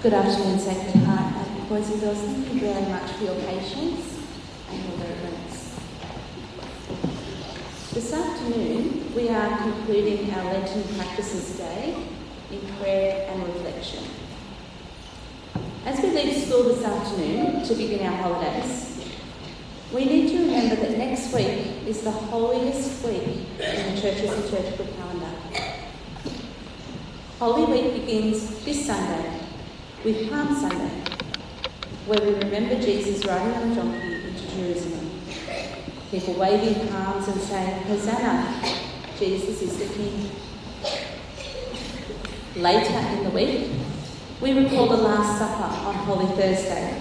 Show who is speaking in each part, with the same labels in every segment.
Speaker 1: Good afternoon, Sacred Heart boys and girls. Thank you very much for your patience and your reverence. This afternoon, we are concluding our Lenten Practices Day in prayer and reflection. As we leave school this afternoon to begin our holidays, we need to remember that next week is the holiest week in the Church's liturgical calendar. Holy Week begins this Sunday with Palm Sunday, where we remember Jesus riding on a donkey into Jerusalem. People waving palms and saying, "Hosanna, Jesus is the King." Later in the week, we recall the Last Supper on Holy Thursday,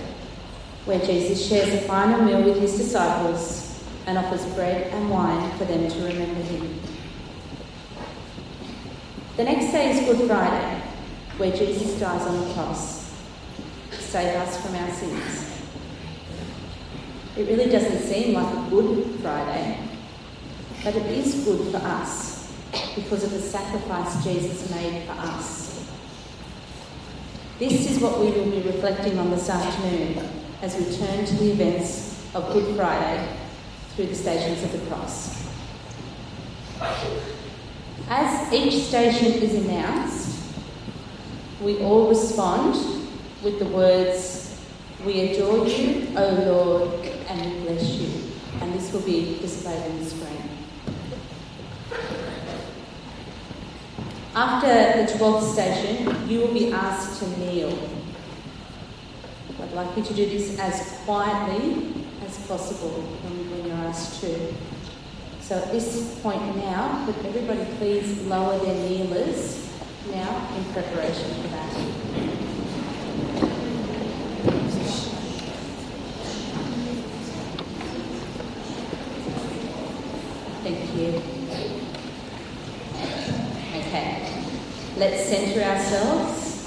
Speaker 1: where Jesus shares a final meal with his disciples and offers bread and wine for them to remember him. The next day is Good Friday, where Jesus dies on the cross to save us from our sins. It really doesn't seem like a Good Friday, but it is good for us because of the sacrifice Jesus made for us. This is what we will be reflecting on this afternoon as we turn to the events of Good Friday through the Stations of the Cross. As each station is announced, we all respond with the words, "We adore you, O Lord, and we bless you." And this will be displayed on the screen. After the 12th station, you will be asked to kneel. I'd like you to do this as quietly as possible when you're asked to. So at this point now, could everybody please lower their kneelers now in preparation for that. Thank you. Okay, let's centre ourselves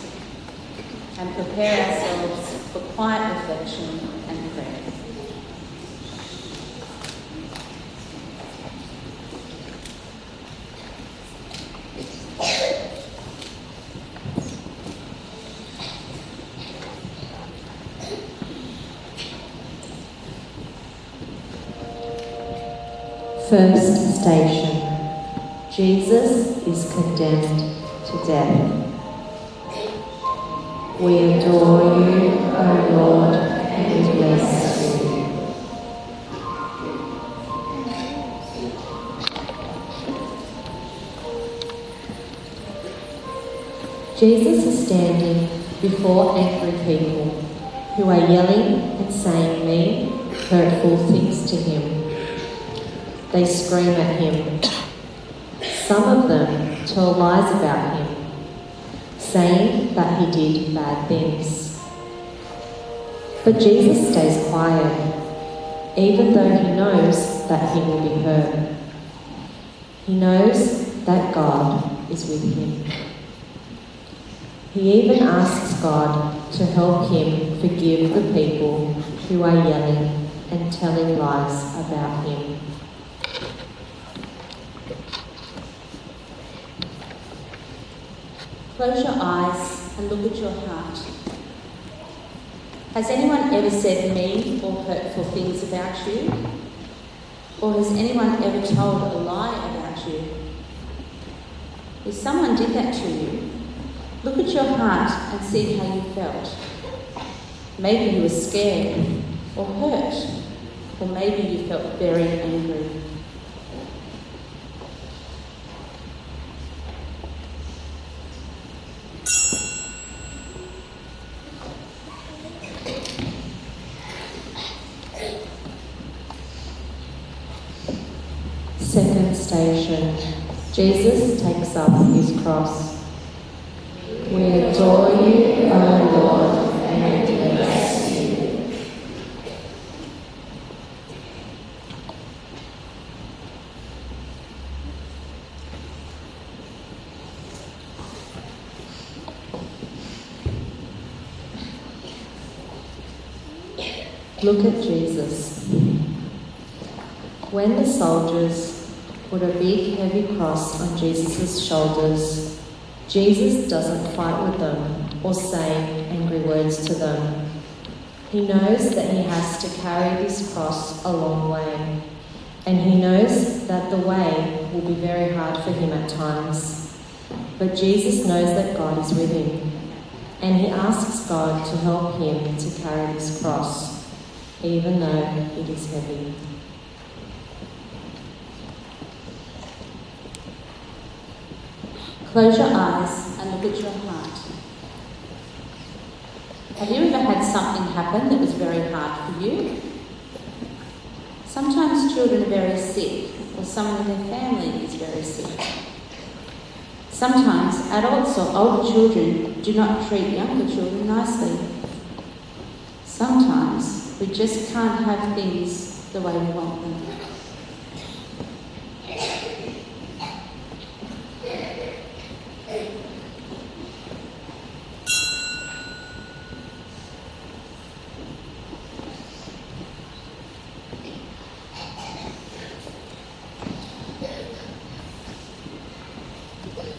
Speaker 1: and prepare ourselves for quiet reflection and prayer.
Speaker 2: First station. Jesus is condemned to death. We adore you, O Lord, and we bless you. Jesus is standing before angry people who are yelling and saying mean, hurtful things to him. They scream at him. Some of them tell lies about him, saying that he did bad things. But Jesus stays quiet, even though he knows that he will be hurt. He knows that God is with him. He even asks God to help him forgive the people who are yelling and telling lies about him.
Speaker 1: Close your eyes and look at your heart. Has anyone ever said mean or hurtful things about you? Or has anyone ever told a lie about you? If someone did that to you, look at your heart and see how you felt. Maybe you were scared or hurt, or maybe you felt very angry.
Speaker 2: Second station. Jesus takes up his cross. We adore you, O Lord, and we bless you. Look at Jesus. When the soldiers put a big heavy cross on Jesus' shoulders, Jesus doesn't fight with them or say angry words to them. He knows that he has to carry this cross a long way, and he knows that the way will be very hard for him at times. But Jesus knows that God is with him, and he asks God to help him to carry this cross, even though it is heavy.
Speaker 1: Close your eyes and look at your heart. Have you ever had something happen that was very hard for you? Sometimes children are very sick, or someone in their family is very sick. Sometimes adults or older children do not treat younger children nicely. Sometimes we just can't have things the way we want them.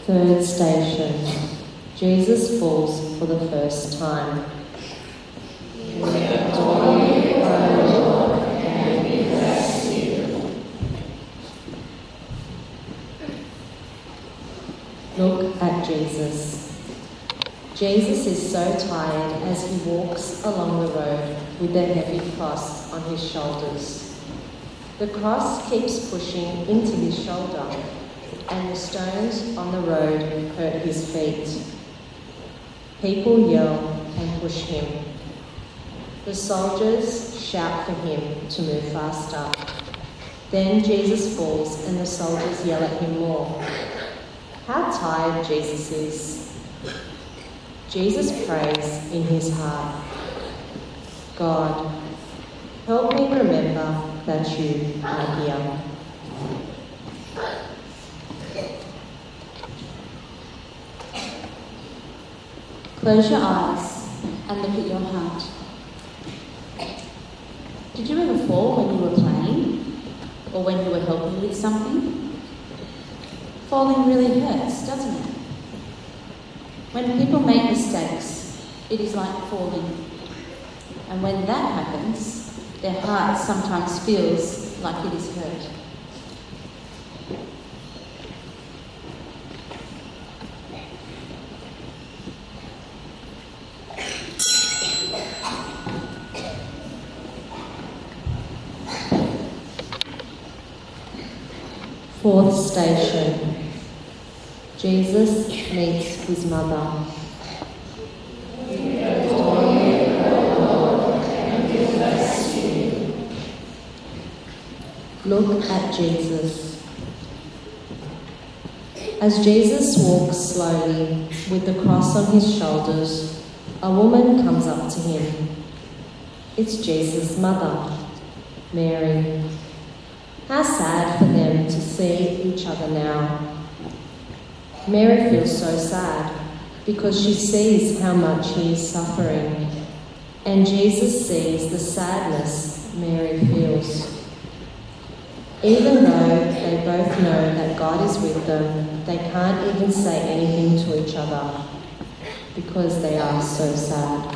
Speaker 2: Third station. Jesus falls for the first time. We adore you, O Lord, and we bless you. Look at Jesus. Jesus is so tired as he walks along the road with the heavy cross on his shoulders. The cross keeps pushing into his shoulder, and the stones on the road hurt his feet. People yell and push him. The soldiers shout for him to move faster. Then Jesus falls and the soldiers yell at him more. How tired Jesus is. Jesus prays in his heart, God, help me remember that you are here.
Speaker 1: Close your eyes and look at your heart. Did you ever fall when you were playing or when you were helping with something? Falling really hurts, doesn't it? When people make mistakes, it is like falling. And when that happens, their heart sometimes feels like it is hurt.
Speaker 2: Fourth station. Jesus meets his mother. We adore you, O Lord, and we bless you. Look at Jesus. As Jesus walks slowly with the cross on his shoulders, a woman comes up to him. It's Jesus' mother, Mary. How sad for them to see each other now. Mary feels so sad because she sees how much he is suffering, and Jesus sees the sadness Mary feels. Even though they both know that God is with them, they can't even say anything to each other because they are so sad.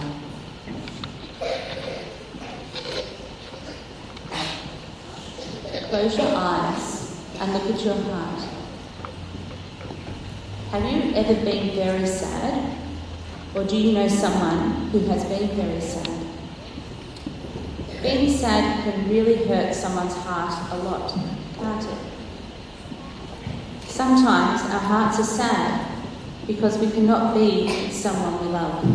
Speaker 1: Close your eyes and look at your heart. Have you ever been very sad? Or do you know someone who has been very sad? Being sad can really hurt someone's heart a lot, can't it? Sometimes our hearts are sad because we cannot be with someone we love.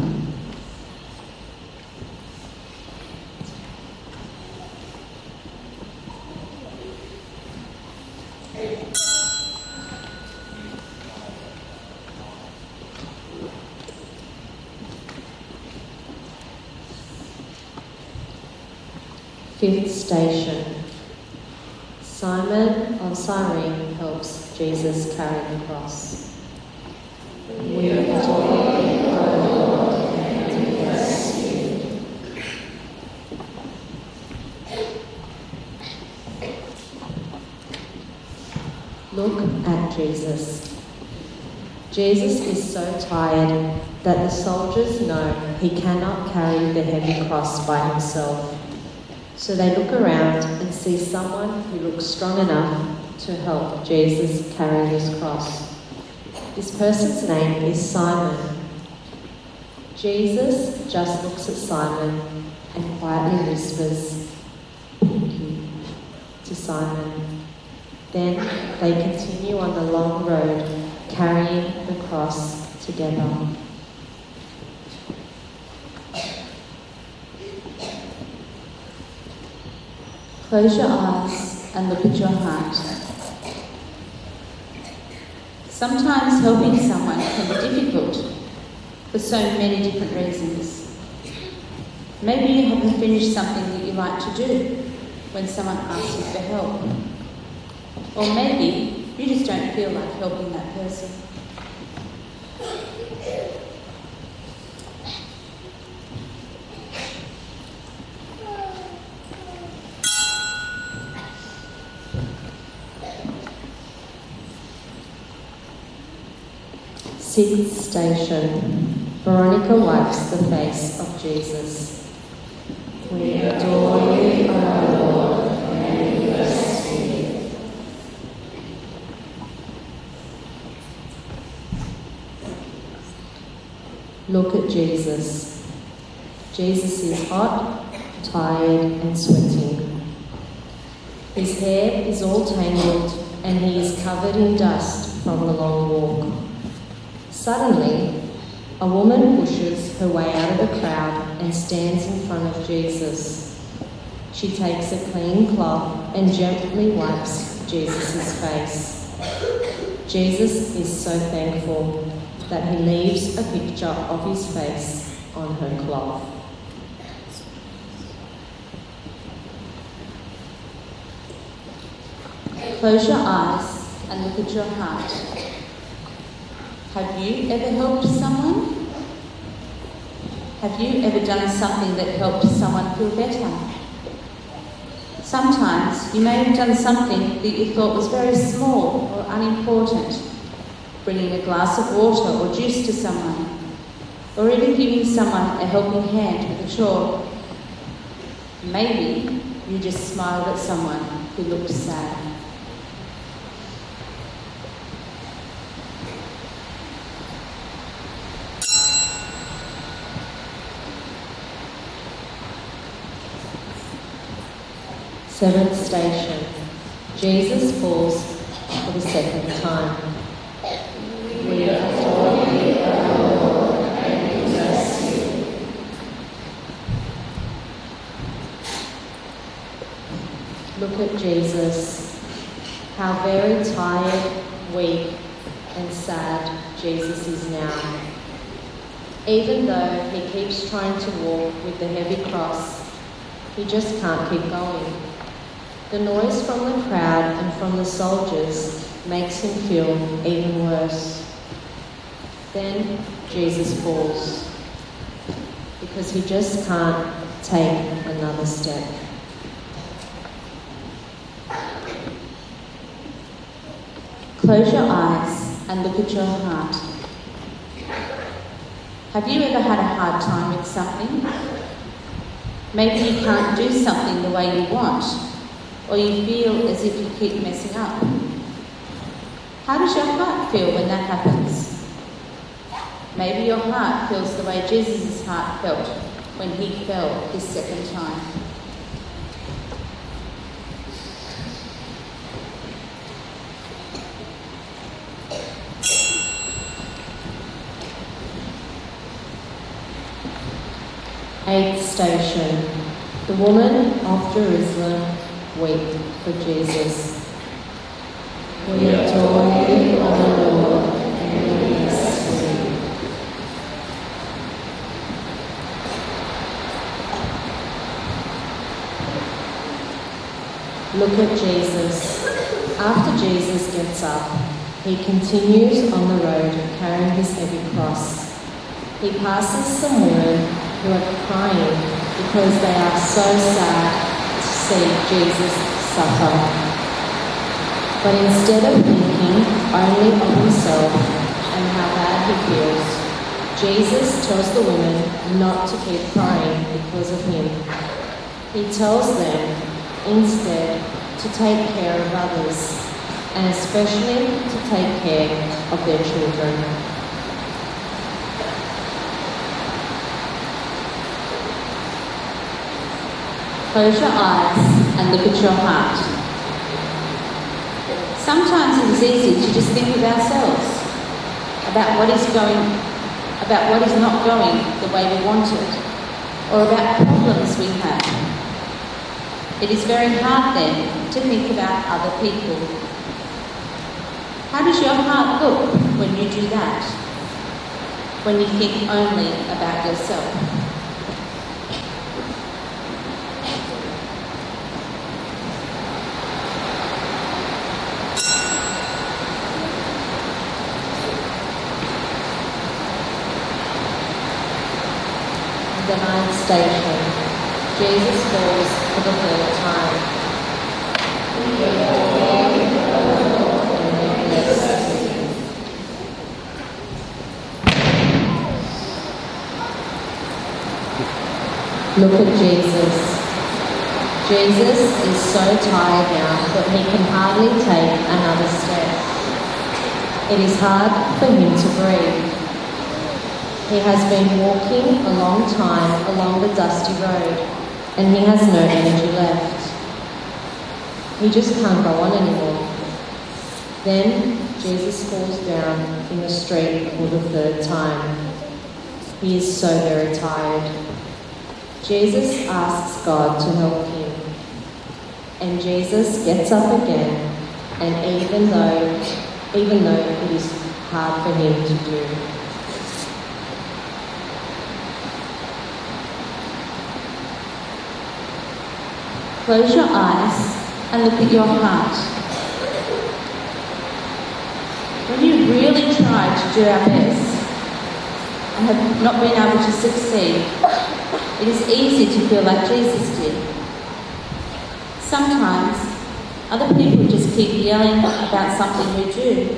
Speaker 2: Fifth station. Simon of Cyrene helps Jesus carry the cross. We adore you, O Lord, and we bless you. Look at Jesus. Jesus is so tired that the soldiers know he cannot carry the heavy cross by himself. So they look around and see someone who looks strong enough to help Jesus carry his cross. This person's name is Simon. Jesus just looks at Simon and quietly whispers, "Thank you," to Simon. Then they continue on the long road, carrying the cross together.
Speaker 1: Close your eyes and look at your heart. Sometimes helping someone can be difficult for so many different reasons. Maybe you haven't finished something that you like to do when someone asks you for help. Or maybe you just don't feel like helping that person.
Speaker 2: Sixth station. Veronica wipes the face of Jesus. We adore you, O Lord, and we bless you. Look at Jesus. Jesus is hot, tired, and sweating. His hair is all tangled, and he is covered in dust from the long walk. Suddenly, a woman pushes her way out of the crowd and stands in front of Jesus. She takes a clean cloth and gently wipes Jesus' face. Jesus is so thankful that he leaves a picture of his face on her cloth.
Speaker 1: Close your eyes and look at your heart. Have you ever helped someone? Have you ever done something that helped someone feel better? Sometimes you may have done something that you thought was very small or unimportant, bringing a glass of water or juice to someone, or even giving someone a helping hand with a chore. Maybe you just smiled at someone who looked sad.
Speaker 2: Seventh station. Jesus falls for the second time. We adore you, O Lord, and we bless you. Look at Jesus. How very tired, weak, and sad Jesus is now. Even though he keeps trying to walk with the heavy cross, he just can't keep going. The noise from the crowd and from the soldiers makes him feel even worse. Then Jesus falls because he just can't take another step.
Speaker 1: Close your eyes and look at your heart. Have you ever had a hard time with something? Maybe you can't do something the way you want, or you feel as if you keep messing up. How does your heart feel when that happens? Maybe your heart feels the way Jesus' heart felt when he fell his second time.
Speaker 2: Eighth station. The woman of Jerusalem weep for Jesus. We adore you, O Lord, and we bless you. Look at Jesus. After Jesus gets up, he continues on the road carrying his heavy cross. He passes some women who are crying because they are so sad to see Jesus suffer. But instead of thinking only of himself and how bad he feels, Jesus tells the women not to keep crying because of him. He tells them instead to take care of others, and especially to take care of their children.
Speaker 1: Close your eyes and look at your heart. Sometimes it is easy to just think of ourselves, about what is not going the way we want it, or about problems we have. It is very hard then to think about other people. How does your heart look when you do that? When you think only about yourself?
Speaker 2: The ninth station. Jesus falls for the third time. Look at Jesus. Jesus is so tired now that he can hardly take another step. It is hard for him to breathe. He has been walking a long time along the dusty road, and he has no energy left. He just can't go on anymore. Then Jesus falls down in the street for the third time. He is so very tired. Jesus asks God to help him, and Jesus gets up again, and even though it is hard for him to do.
Speaker 1: Close your eyes and look at your heart. When you really try to do our best and have not been able to succeed, it is easy to feel like Jesus did. Sometimes other people just keep yelling about something we do,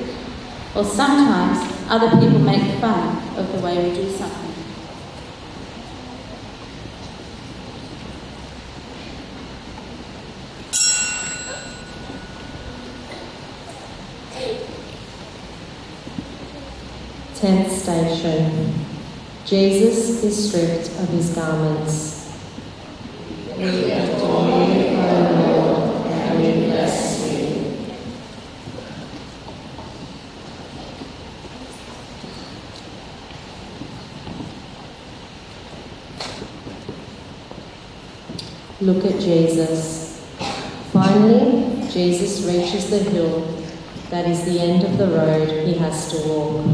Speaker 1: or sometimes other people make fun of the way we do something.
Speaker 2: Tenth station. Jesus is stripped of his garments. We adore you, O Lord, and we bless you. Look at Jesus. Finally, Jesus reaches the hill that is the end of the road he has to walk.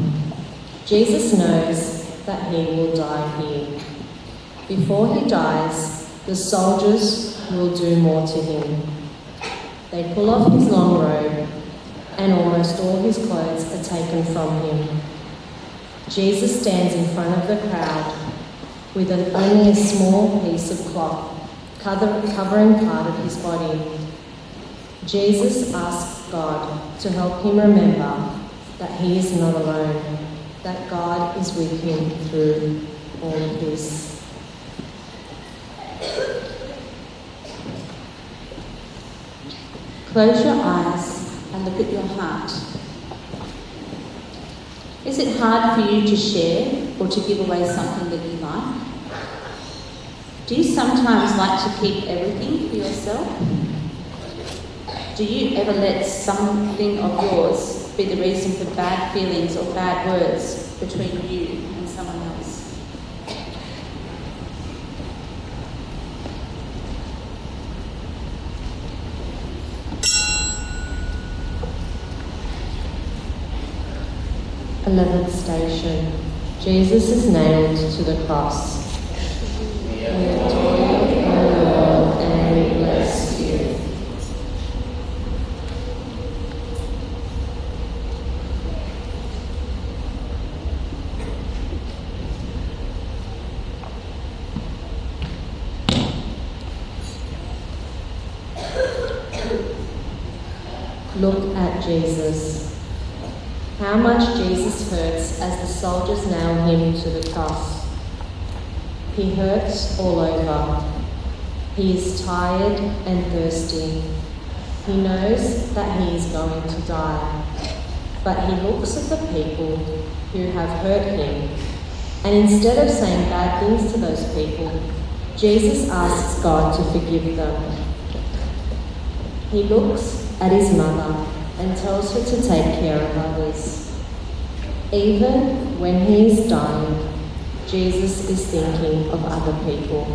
Speaker 2: Jesus knows that he will die here. Before he dies, the soldiers will do more to him. They pull off his long robe, and almost all his clothes are taken from him. Jesus stands in front of the crowd with only a small piece of cloth covering part of his body. Jesus asks God to help him remember that he is not alone, that God is with him through all of this.
Speaker 1: Close your eyes and look at your heart. Is it hard for you to share or to give away something that you like? Do you sometimes like to keep everything for yourself? Do you ever let something of yours be the reason for bad feelings or bad words between you and someone else?
Speaker 2: Eleventh station. Jesus is nailed to the cross. We adore you, O Lord, and we bless you. Look at Jesus. how much Jesus hurts as the soldiers nail him to the cross. He hurts all over. He is tired and thirsty. He knows that he is going to die. But he looks at the people who have hurt him, and instead of saying bad things to those people, Jesus asks God to forgive them. He looks at his mother and tells her to take care of others. Even when he is dying, Jesus is thinking of other people.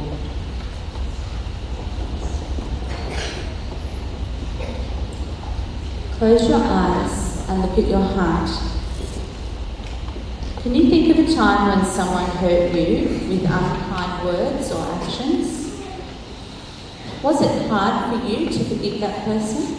Speaker 1: Close your eyes and look at your heart. Can you think of a time when someone hurt you with unkind words or actions? Was it hard for you to forgive that person?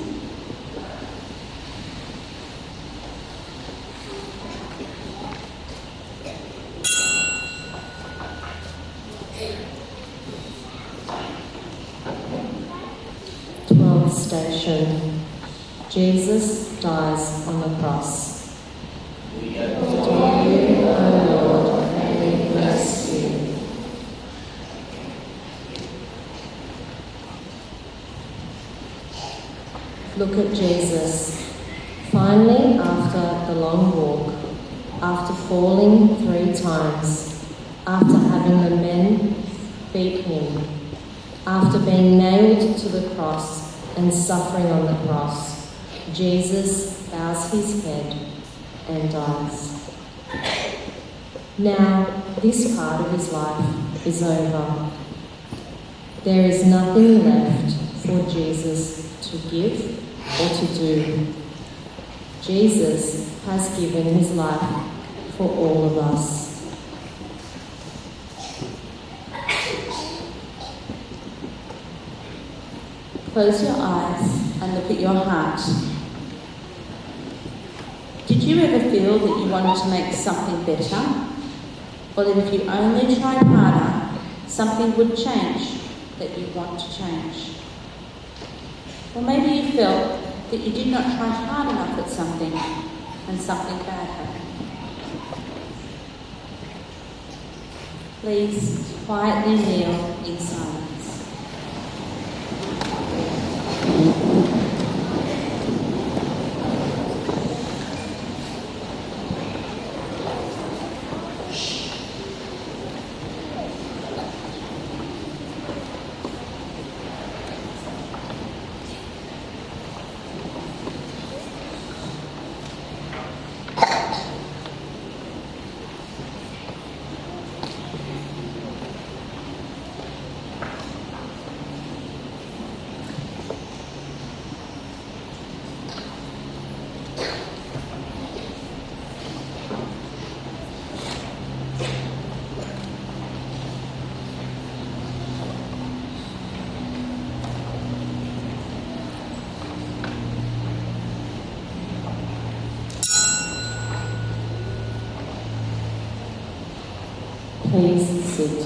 Speaker 2: Station. Jesus dies on the cross. We adore you, O Lord, and we bless you. Look at Jesus. Finally, after the long walk, after falling 3 times, after having the men beat him, after being nailed to the cross and suffering on the cross, Jesus bows his head and dies. Now, this part of his life is over. There is nothing left for Jesus to give or to do. Jesus has given his life for all of us.
Speaker 1: Close your eyes and look at your heart. Did you ever feel that you wanted to make something better? Or that if you only tried harder, something would change that you want to change? Or maybe you felt that you did not try hard enough at something and something bad happened. Please quietly kneel in silence.
Speaker 2: Please sit.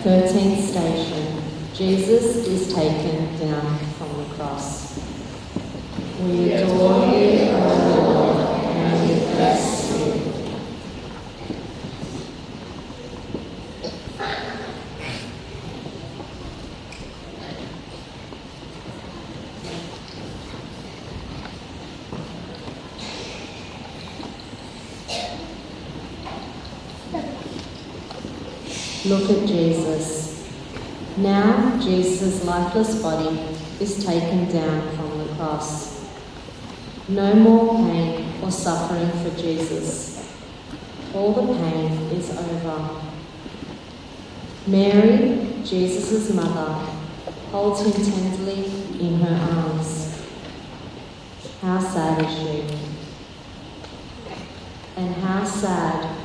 Speaker 2: Thirteenth station. Jesus is taken down from the cross. We adore you, O Lord, and we bless you. Look at Jesus. Now Jesus' lifeless body is taken down from the cross. No more pain or suffering for Jesus. All the pain is over. Mary, Jesus' mother, holds him tenderly in her arms. How sad is she? And how sad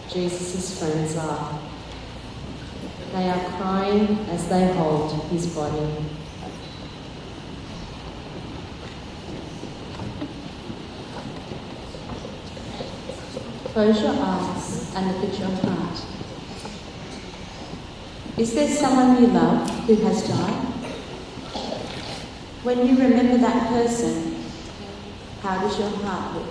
Speaker 2: Jesus' friends are. They are crying as they hold his body. Close your eyes and look at your heart.
Speaker 1: Is there someone you love who has died? When you remember that person, how does your heart look?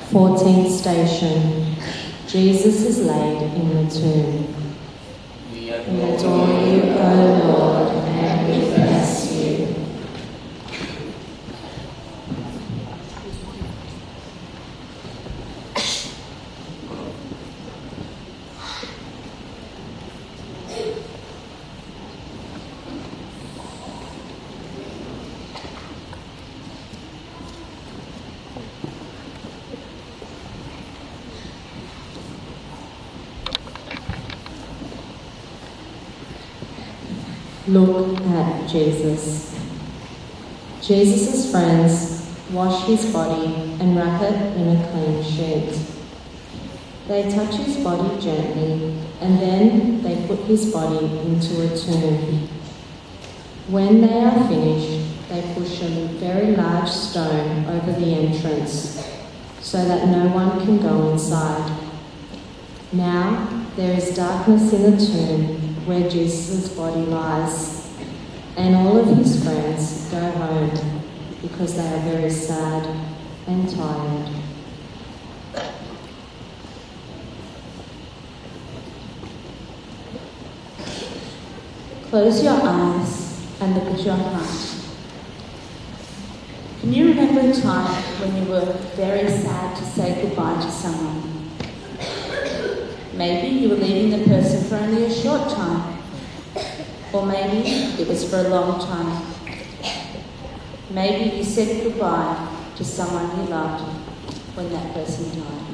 Speaker 2: Fourteenth station. Jesus is laid in the tomb. We adore you, O Lord, and we bless you. Look at Jesus. Jesus' friends wash his body and wrap it in a clean sheet. They touch his body gently and then they put his body into a tomb. When they are finished, they push a very large stone over the entrance so that no one can go inside. Now there is darkness in the tomb where Jesus' body lies, and all of his friends go home because they are very sad and tired.
Speaker 1: Close your eyes and look at your heart. Can you remember a time when you were very sad to say goodbye to someone? Maybe you were leaving the person for only a short time, or maybe it was for a long time. Maybe you said goodbye to someone you loved when that person died.